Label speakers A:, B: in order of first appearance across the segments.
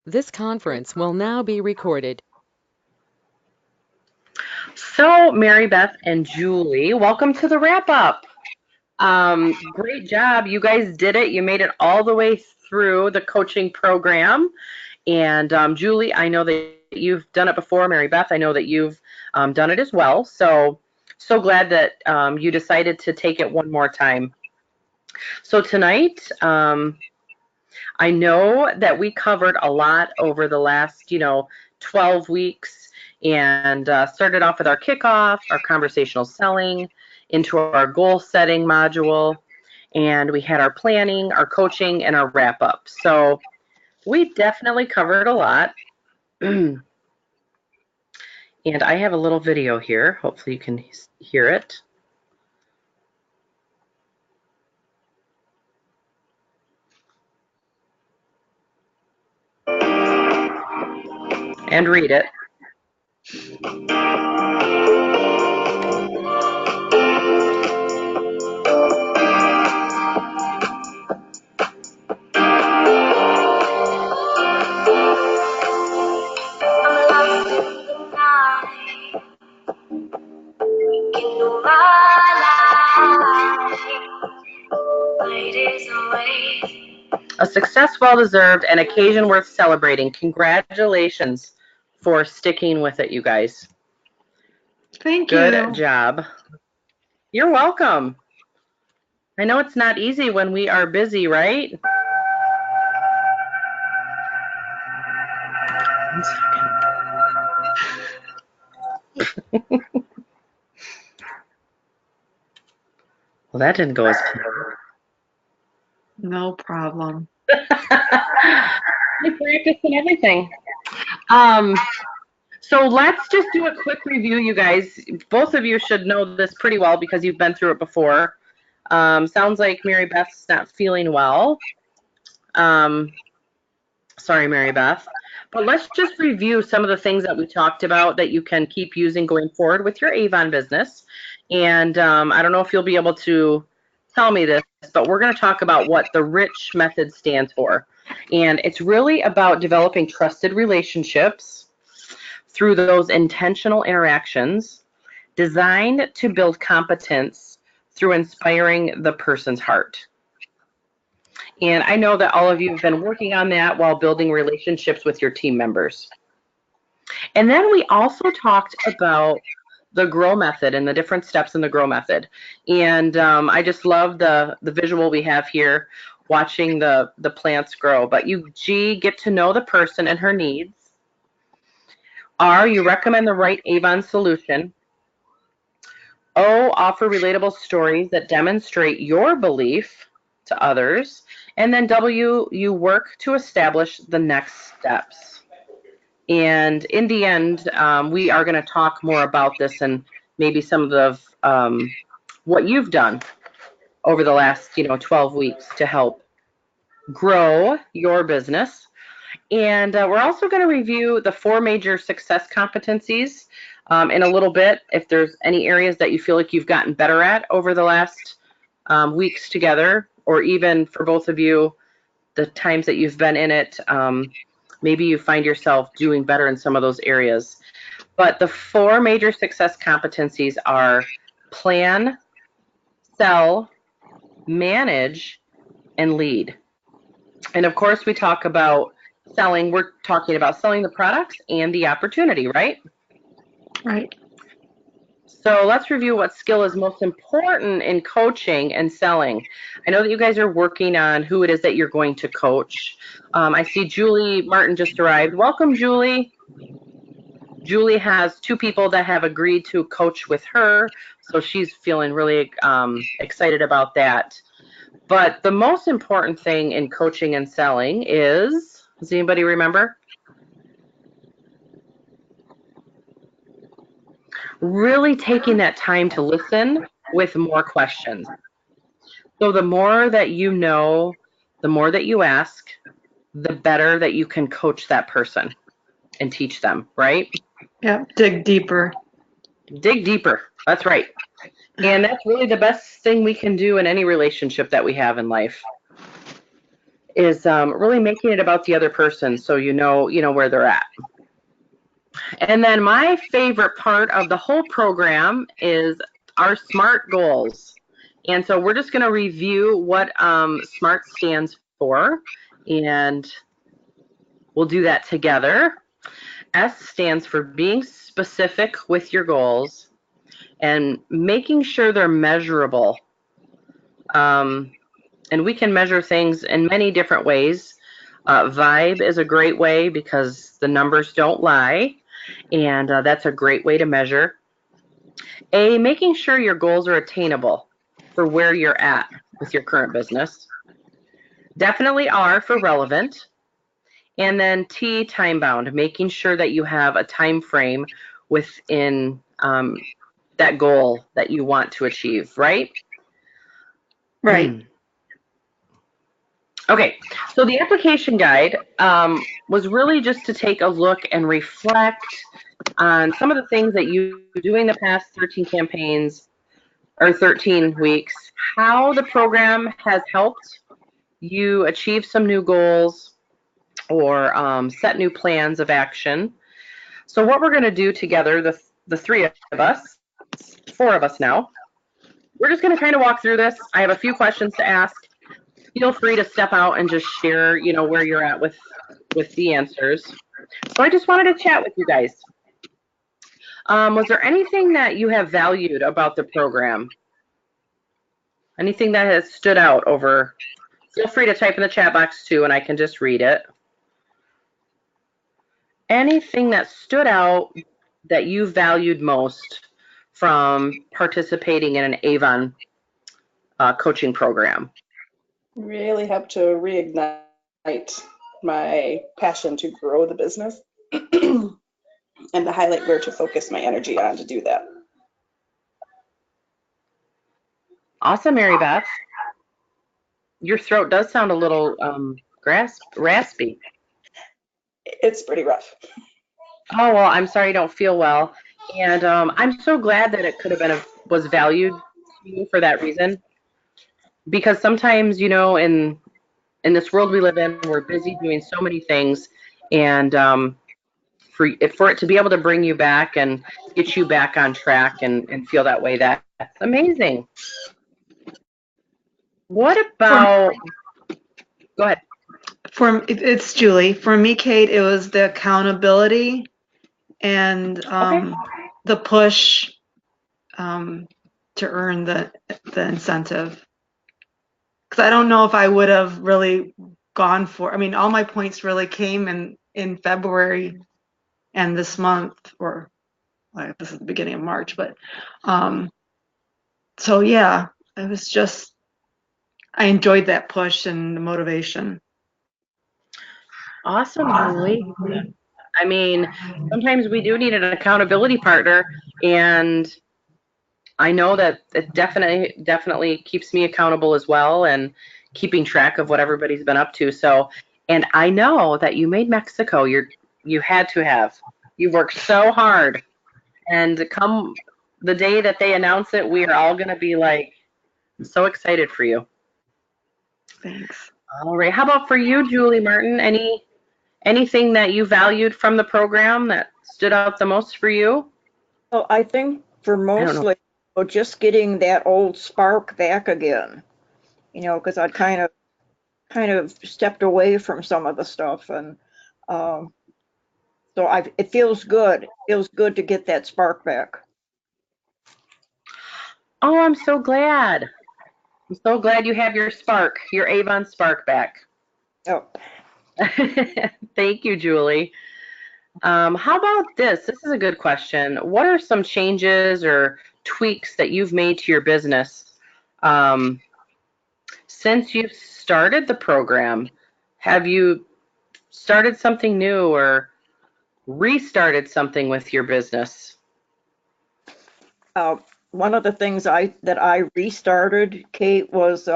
A: This conference will now be recorded.
B: So, Mary Beth and Julie, welcome to the wrap up. Great job. You guys did it. You made it all the way through the coaching program. And Julie, I know that you've done it before. Mary Beth, I know that you've done it as well. So glad that you decided to take it one more time. So tonight, I know that we covered a lot over the last, 12 weeks and started off with our kickoff, our conversational selling, into our goal setting module, and we had our planning, our coaching, and our wrap up. So we definitely covered a lot. And I have a little video here. Hopefully you can hear it. And read it. A success well-deserved, an occasion worth celebrating. Congratulations for sticking with it, you guys.
C: Thank you.
B: Good job. You're welcome. I know it's not easy when we are busy, right? Well, that didn't go as planned.
C: No problem.
B: We practiced and everything. So let's just do a quick review, you guys. Both of you should know this pretty well because you've been through it before. Sounds like Mary Beth's not feeling well. Sorry, Mary Beth. But let's just review some of the things that we talked about that you can keep using going forward with your Avon business. And I don't know if you'll be able to tell me this, but we're going to talk about what the RICH method stands for. And it's really about developing trusted relationships through those intentional interactions designed to build competence through inspiring the person's heart. And I know that all of you have been working on that while building relationships with your team members. And then we also talked about the GROW method and the different steps in the GROW method. And I just love the visual we have here, watching the plants grow. But you, G, get to know the person and her needs. R, you recommend the right Avon solution. O, offer relatable stories that demonstrate your belief to others. And then W, you work to establish the next steps. And in the end, we are going to talk more about this and maybe some of the what you've done over the last 12 weeks to help grow your business. And we're also going to review the 4 major success competencies in a little bit. If there's any areas that you feel like you've gotten better at over the last weeks together, or even for both of you, the times that you've been in it, maybe you find yourself doing better in some of those areas. But the 4 major success competencies are plan, sell, manage, and lead. And of course, we talk about selling. We're talking about selling the products and the opportunity, right?
C: Right.
B: So let's review what skill is most important in coaching and selling. I know that you guys are working on who it is that you're going to coach. I see Julie Martin just arrived. Welcome, Julie. Julie has 2 people that have agreed to coach with her, so she's feeling really excited about that. But the most important thing in coaching and selling is, does anybody remember? Really taking that time to listen with more questions. So the more that you know, the more that you ask, the better that you can coach that person and teach them, right?
C: Yeah, dig deeper.
B: Dig deeper. That's right. And that's really the best thing we can do in any relationship that we have in life, is really making it about the other person, so you know where they're at. And then my favorite part of the whole program is our SMART goals. And so we're just going to review what SMART stands for, and we'll do that together. S stands for being specific with your goals and making sure they're measurable. And we can measure things in many different ways. Vibe is a great way because the numbers don't lie, and that's a great way to measure. A, making sure your goals are attainable for where you're at with your current business. Definitely R for relevant. And then T, time bound, making sure that you have a time frame within that goal that you want to achieve, right?
C: Right.
B: Okay, so the application guide was really just to take a look and reflect on some of the things that you doing the past 13 campaigns or 13 weeks, how the program has helped you achieve some new goals or set new plans of action. So what we're going to do together, the three of us, four of us now, we're just going to kind of walk through this. I have a few questions to ask. Feel free to step out and just share, where you're at with the answers. So I just wanted to chat with you guys. Was there anything that you have valued about the program? Anything that has stood out over? Feel free to type in the chat box too, and I can just read it. Anything that stood out that you valued most from participating in an Avon coaching program?
D: Really helped to reignite my passion to grow the business and to highlight where to focus my energy on to do that.
B: Awesome, Mary Beth. Your throat does sound a little raspy.
D: It's pretty rough.
B: Oh, well, I'm sorry you don't feel well. And I'm so glad that it could have been was valued to you for that reason. Because sometimes, in this world we live in, we're busy doing so many things, and for it to be able to bring you back and get you back on track and feel that way, that's amazing. What about? Go ahead.
C: It's Julie. For me, Kate, it was the accountability and the push to earn the incentive. Because I don't know if I would have really gone for. I mean, all my points really came in February and this month, or this is the beginning of March. But so yeah, it was just I enjoyed that push and the motivation.
B: Awesome, Julie. I mean, sometimes we do need an accountability partner, and I know that it definitely keeps me accountable as well, and keeping track of what everybody's been up to. So, and I know that you made Mexico. You had to have. You worked so hard, and come the day that they announce it, we are all going to be like so excited for you.
C: Thanks.
B: All right. How about for you, Julie Martin? Anything that you valued from the program that stood out the most for you?
E: Well, I think for mostly just getting that old spark back again, because I'd kind of stepped away from some of the stuff, and so it feels good. It feels good to get that spark back.
B: Oh, I'm so glad. I'm so glad you have your spark, your Avon spark back.
E: Oh.
B: Thank you, Julie. How about this? This is a good question. What are some changes or tweaks that you've made to your business since you've started the program? Have you started something new or restarted something with your business?
E: One of the things that I restarted, Kate, was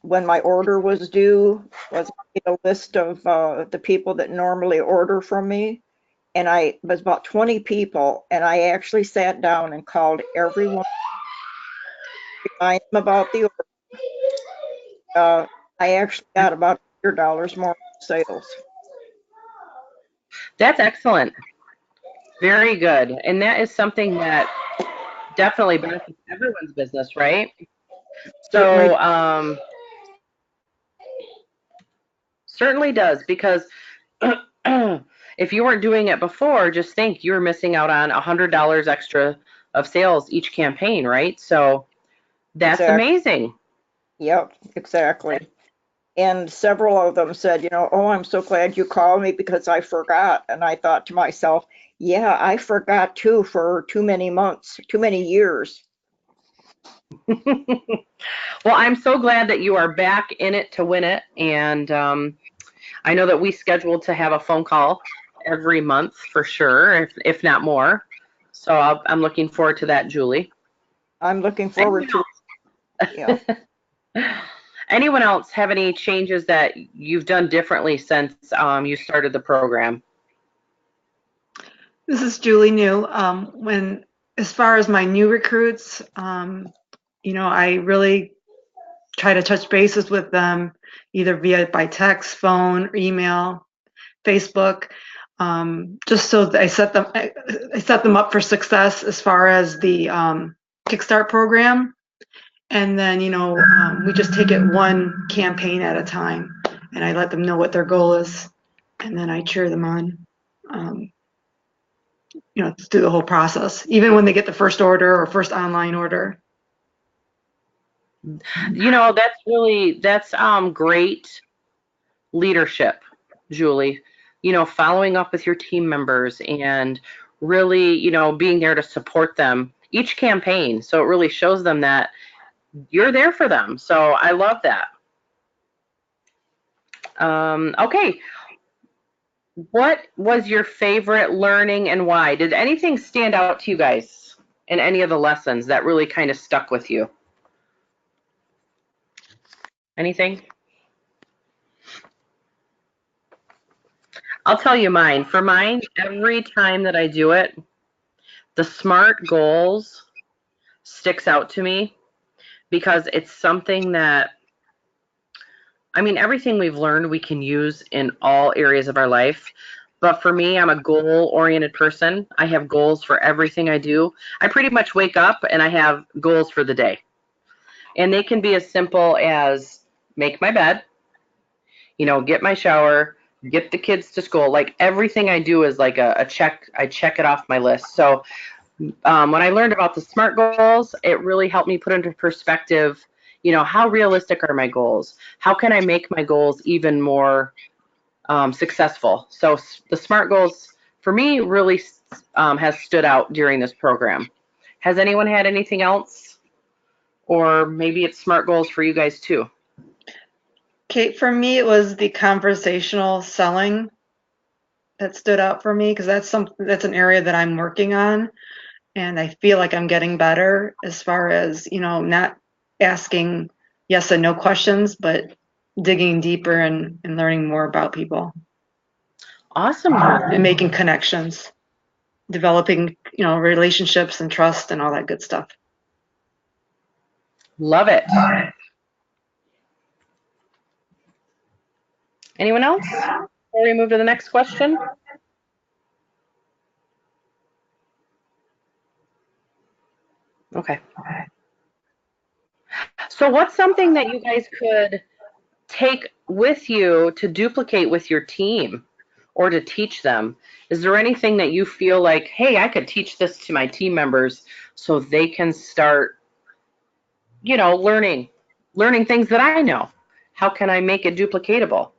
E: when my order was due, was a list of the people that normally order from me. And it was about 20 people, and I actually sat down and called everyone to remind them about the order. I actually got about your dollars more in sales.
B: That's excellent. Very good. And that is something that definitely benefits everyone's business, right?
E: Certainly.
B: So, certainly does, because if you weren't doing it before, just think you were missing out on $100 extra of sales each campaign, right? So that's
E: Exactly.
B: amazing.
E: Yep, exactly. And several of them said, oh, I'm so glad you called me because I forgot. And I thought to myself, yeah, I forgot too for too many months, too many years.
B: Well, I'm so glad that you are back in it to win it. And I know that we scheduled to have a phone call every month for sure, if not more. So I'm looking forward to that, Julie.
E: I'm looking forward to it. Yeah.
B: Anyone else have any changes that you've done differently since you started the program?
C: This is Julie New. As far as my new recruits, I really try to touch bases with them either by text, phone, or email, Facebook, just so that I set them up for success as far as the Kickstart program. And then, we just take it one campaign at a time, and I let them know what their goal is, and then I cheer them on. Through the whole process, even when they get the first order or first online order.
B: That's great leadership, Julie. Following up with your team members and really, being there to support them each campaign. So it really shows them that you're there for them. So I love that. Okay. What was your favorite learning and why? Did anything stand out to you guys in any of the lessons that really kind of stuck with you? Anything? I'll tell you mine. For mine, every time that I do it, the SMART goals sticks out to me because it's something that, everything we've learned we can use in all areas of our life. But for me, I'm a goal-oriented person. I have goals for everything I do. I pretty much wake up and I have goals for the day. And they can be as simple as make my bed, get my shower, get the kids to school. Like everything I do is like a check. I check it off my list. So when I learned about the SMART goals, it really helped me put into perspective, how realistic are my goals? How can I make my goals even more successful? So the SMART goals for me really has stood out during this program. Has anyone had anything else? Or maybe it's SMART goals for you guys too.
C: Kate, for me, it was the conversational selling that stood out for me because that's an area that I'm working on, and I feel like I'm getting better as far as not asking yes and no questions, but digging deeper and learning more about people.
B: Awesome.
C: And making connections, developing relationships and trust and all that good stuff.
B: Love it. Anyone else? Before we move to the next question. Okay. So what's something that you guys could take with you to duplicate with your team or to teach them? Is there anything that you feel like, hey, I could teach this to my team members so they can start, learning things that I know? How can I make it duplicatable?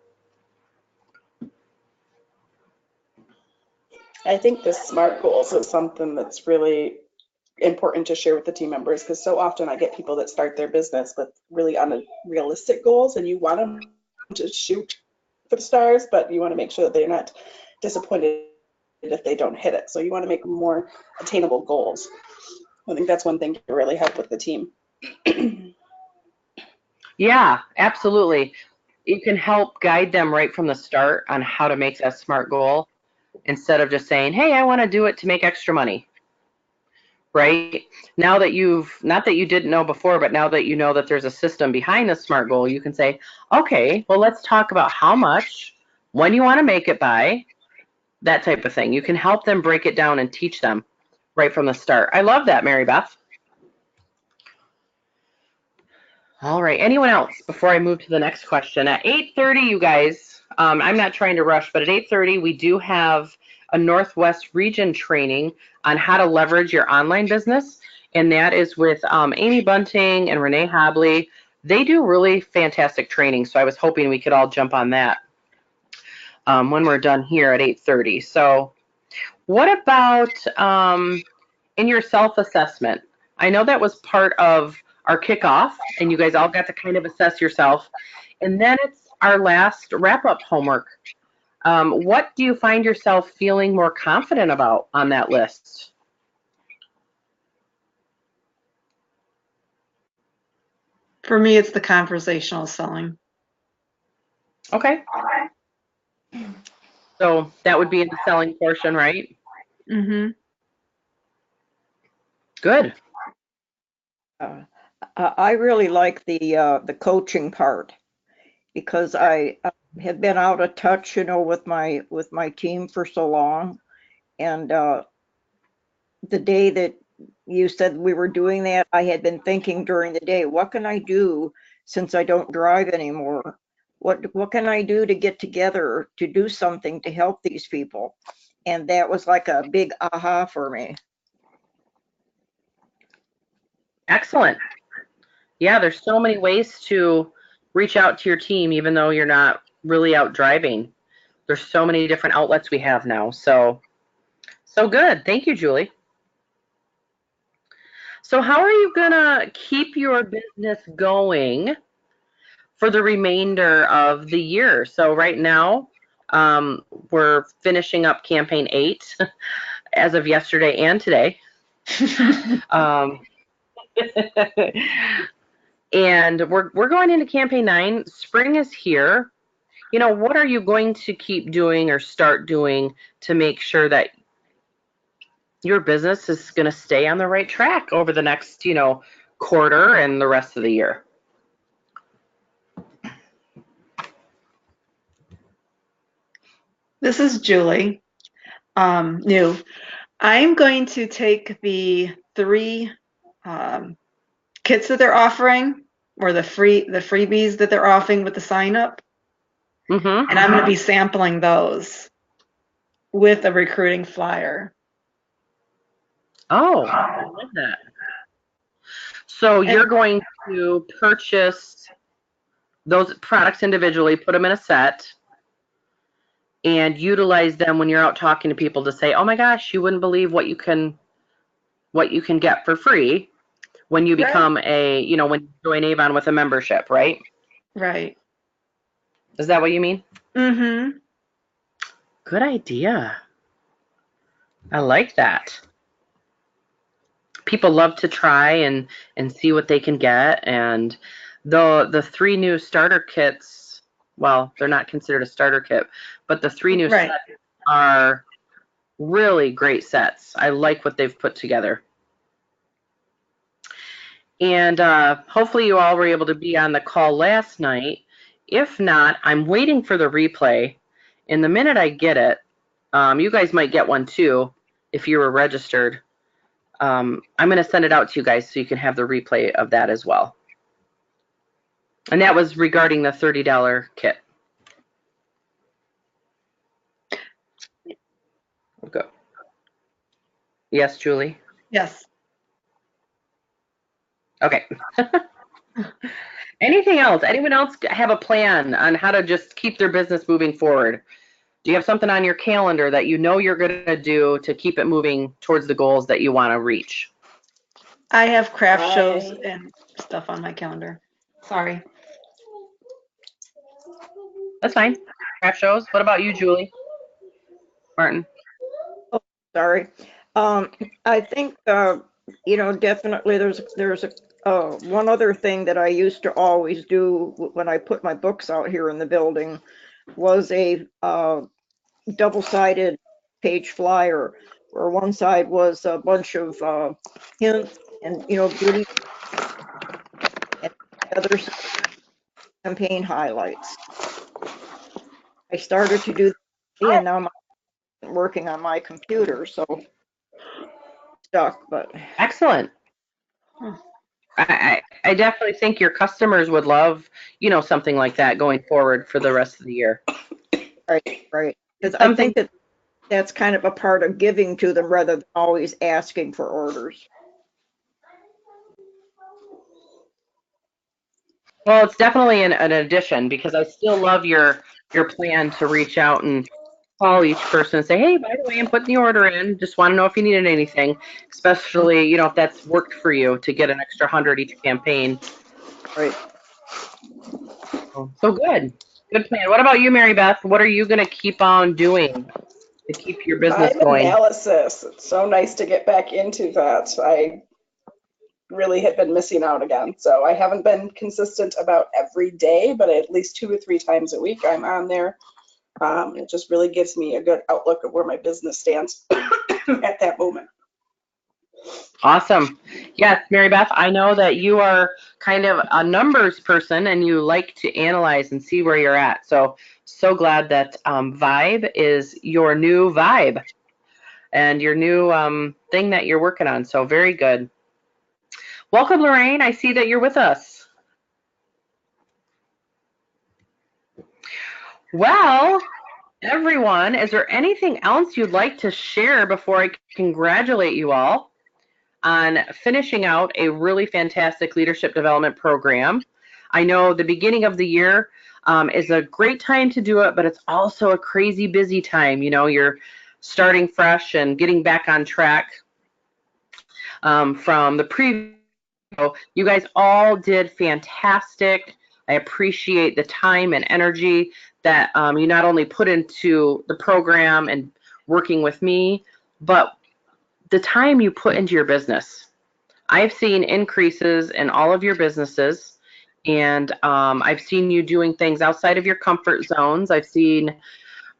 D: I think the SMART goals is something that's really important to share with the team members because so often I get people that start their business with really unrealistic goals, and you want them to shoot for the stars, but you want to make sure that they're not disappointed if they don't hit it. So you want to make more attainable goals. I think that's one thing to really help with the team.
B: Yeah, absolutely. You can help guide them right from the start on how to make that SMART goal instead of just saying, hey, I want to do it to make extra money. right? Now that not that you didn't know before, but now that you know that there's a system behind the SMART goal, you can say, okay, well, let's talk about how much, when you want to make it by, that type of thing. You can help them break it down and teach them right from the start. I love that, Mary Beth. All right, anyone else before I move to the next question? At 8:30, you guys, I'm not trying to rush, but at 8:30, we do have a Northwest region training on how to leverage your online business. And that is with Amy Bunting and Renee Hobley. They do really fantastic training. So I was hoping we could all jump on that when we're done here at 8:30. So what about in your self-assessment? I know that was part of our kickoff, and you guys all got to kind of assess yourself. And then it's our last wrap-up homework. What do you find yourself feeling more confident about on that list?
C: For me, it's the conversational selling.
B: Okay. So that would be in the selling portion, right?
C: Mm-hmm.
B: Good.
E: I really like the coaching part because I have been out of touch, with my team for so long, and the day that you said we were doing that, I had been thinking during the day, what can I do since I don't drive anymore? What can I do to get together to do something to help these people? And that was like a big aha for me.
B: Excellent. Yeah, there's so many ways to reach out to your team, even though you're not really out driving. There's so many different outlets we have now. So good. Thank you, Julie. So how are you going to keep your business going for the remainder of the year? So right now, we're finishing up campaign 8 as of yesterday and today. And we're going into campaign 9. Spring is here. What are you going to keep doing or start doing to make sure that your business is going to stay on the right track over the next, quarter and the rest of the year?
C: This is Julie. New. I'm going to take the 3 kits that they're offering, or the freebies that they're offering with the sign up,
B: Mm-hmm.
C: and I'm going to be sampling those with a recruiting flyer.
B: Oh, I love that. So you're going to purchase those products individually, put them in a set, and utilize them when you're out talking to people to say, oh my gosh, you wouldn't believe what you can get for free when you become when you join Avon with a membership, right?
C: Right.
B: Is that what you mean?
C: Mm-hmm.
B: Good idea. I like that. People love to try and see what they can get. And the 3 new starter kits, well, they're not considered a starter kit, but the 3 new sets are really great sets. I like what they've put together. And hopefully you all were able to be on the call last night. If not, I'm waiting for the replay. And the minute I get it, you guys might get one too if you were registered. I'm going to send it out to you guys so you can have the replay of that as well. And that was regarding the $30 kit. Go. Yes, Julie?
C: Yes.
B: Okay. Anything else? Anyone else have a plan on how to just keep their business moving forward? Do you have something on your calendar that you know you're going to do to keep it moving towards the goals that you want to reach?
C: I have craft shows and stuff on my calendar. Sorry.
B: That's fine. Craft shows. What about you, Julie? Martin?
E: Oh, sorry. I think, definitely there's one other thing that I used to always do when I put my books out here in the building was a double-sided page flyer where one side was a bunch of hints and, beauty, and the other side, campaign highlights. I started to do that, and now I'm working on my computer, so stuck, but
B: Excellent. I definitely think your customers would love, something like that going forward for the rest of the year.
E: right. Because I think that's kind of a part of giving to them rather than always asking for orders.
B: Well, it's definitely an addition because I still love your plan to reach out and call each person and say, hey, by the way, I'm putting the order in. Just want to know if you needed anything, especially, if that's worked for you to get an extra 100 each campaign.
E: Right.
B: So good. Good plan. What about you, Mary Beth? What are you going to keep on doing to keep your business
D: Time
B: going?
D: analysis. It's so nice to get back into that. I really had been missing out again. So I haven't been consistent about every day, but at least 2 or 3 times a week I'm on there. It just really gives me a good outlook of where my business stands at that moment.
B: Awesome. Yes, Mary Beth, I know that you are kind of a numbers person and you like to analyze and see where you're at. So glad that Vibe is your new vibe and your new thing that you're working on. So very good. Welcome, Lorraine. I see that you're with us. Well, everyone, is there anything else you'd like to share before I congratulate you all on finishing out a really fantastic leadership development program? I know the beginning of the year is a great time to do it, but it's also a crazy busy time. You're starting fresh and getting back on track from the previous. You guys all did fantastic. I appreciate the time and energy that you not only put into the program and working with me, but the time you put into your business. I've seen increases in all of your businesses, and I've seen you doing things outside of your comfort zones. I've seen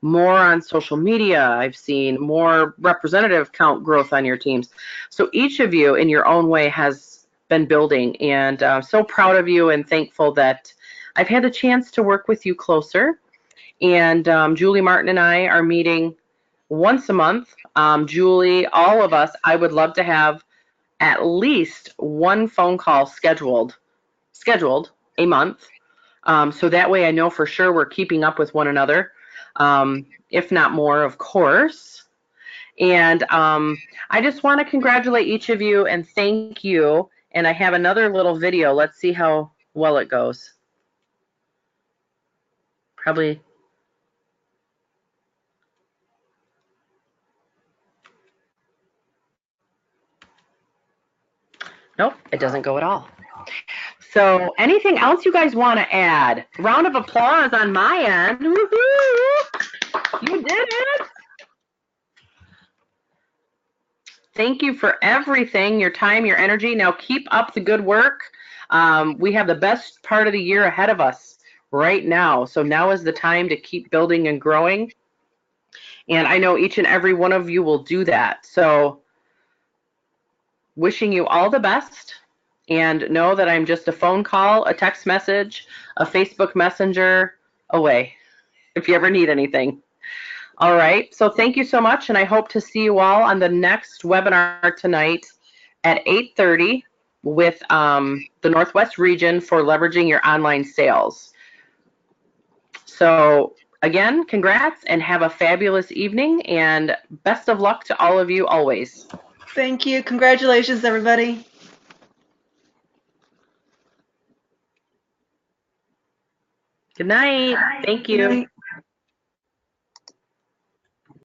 B: more on social media. I've seen more representative count growth on your teams. So each of you in your own way has been building, and I'm so proud of you and thankful that I've had the chance to work with you closer. And Julie Martin and I are meeting once a month. Julie, all of us, I would love to have at least one phone call scheduled a month. So that way I know for sure we're keeping up with one another, if not more, of course. And I just want to congratulate each of you and thank you. And I have another little video. Let's see how well it goes. Probably. Nope, it doesn't go at all. So anything else you guys want to add? Round of applause on my end. Woo-hoo! You did it. Thank you for everything, your time, your energy. Now keep up the good work. We have the best part of the year ahead of us right now. So now is the time to keep building and growing. And I know each and every one of you will do that. So wishing you all the best. And know that I'm just a phone call, a text message, a Facebook Messenger away if you ever need anything. All right. So thank you so much. And I hope to see you all on the next webinar tonight at 8:30 with the Northwest region for leveraging your online sales. So again, congrats and have a fabulous evening and best of luck to all of you always.
C: Thank you. Congratulations, everybody.
B: Good night. Thank you.
C: Good night.